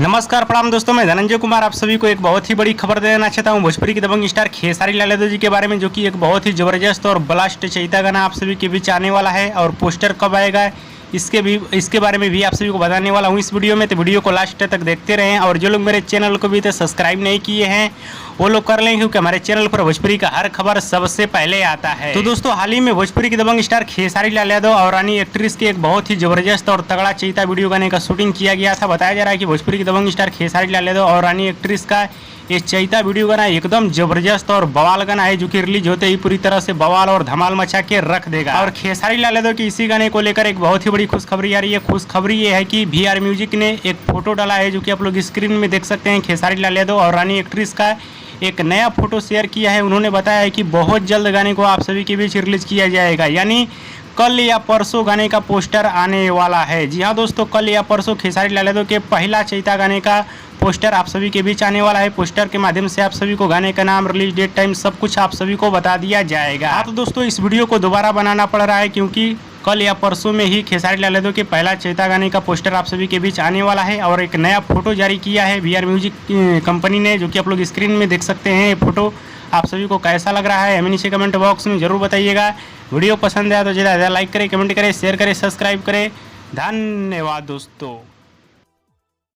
नमस्कार प्रणाम दोस्तों, मैं धनंजय कुमार आप सभी को एक बहुत ही बड़ी खबर देना चाहता हूं भोजपुरी के दबंग स्टार खेसारी लाल यादव जी के बारे में, जो कि एक बहुत ही ज़बरदस्त और ब्लास्ट चैता गाना आप सभी के बीच आने वाला है। और पोस्टर कब आएगा इसके बारे में भी आप सभी को बताने वाला हूं इस वीडियो में। तो वीडियो को लास्ट तक देखते रहें। और जो लोग मेरे चैनल को भी तो सब्सक्राइब नहीं किए हैं वो लोग कर लें, क्योंकि हमारे चैनल पर भोजपुरी का हर खबर सबसे पहले आता है। तो दोस्तों, हाल ही में भोजपुरी के दबंग स्टार खेसारी लाल यादव और रानी एक्ट्रेस की एक बहुत ही जबरदस्त और तगड़ा चैता वीडियो गाने का शूटिंग किया गया था। बताया जा रहा है कि भोजपुरी के दबंग स्टार खेसारी लाल यादव और रानी एक्ट्रेस का ये चैता वीडियो गाना एकदम जबरदस्त और बवाल गाना है, जो कि रिलीज होते ही पूरी तरह से बवाल और धमाल मचा के रख देगा। और खेसारी लाल यादव की इसी गाने को लेकर एक बहुत ही बड़ी खुशखबरी आ रही है। खुशखबरी ये है कि VR म्यूजिक ने एक फोटो डाला है, जो कि आप लोग स्क्रीन में देख सकते हैं। खेसारी लाल यादव और रानी एक्ट्रेस का एक नया फोटो शेयर किया है। उन्होंने बताया है कि बहुत जल्द गाने को आप सभी के बीच रिलीज किया जाएगा, यानी कल या परसों गाने का पोस्टर आने वाला है। जी हाँ दोस्तों, कल या परसों खेसारी लाल यादव के पहला चैता गाने का पोस्टर आप सभी के बीच आने वाला है। पोस्टर के माध्यम से आप सभी को गाने का नाम, रिलीज डेट, टाइम सब कुछ आप सभी को बता दिया जाएगा। हाँ तो दोस्तों, इस वीडियो को दोबारा बनाना पड़ रहा है, क्योंकि कल या परसों में ही खेसारी लाल यादव के पहला चैता गाने का पोस्टर आप सभी के बीच आने वाला है। और एक नया फोटो जारी किया है VR म्यूजिक कंपनी ने, जो कि आप लोग स्क्रीन में देख सकते हैं। ये फोटो आप सभी को कैसा लग रहा है हमें नीचे कमेंट बॉक्स में जरूर बताइएगा। वीडियो पसंद आया तो ज़्यादा लाइक करें, कमेंट करें, शेयर करें, सब्सक्राइब करें। धन्यवाद दोस्तों।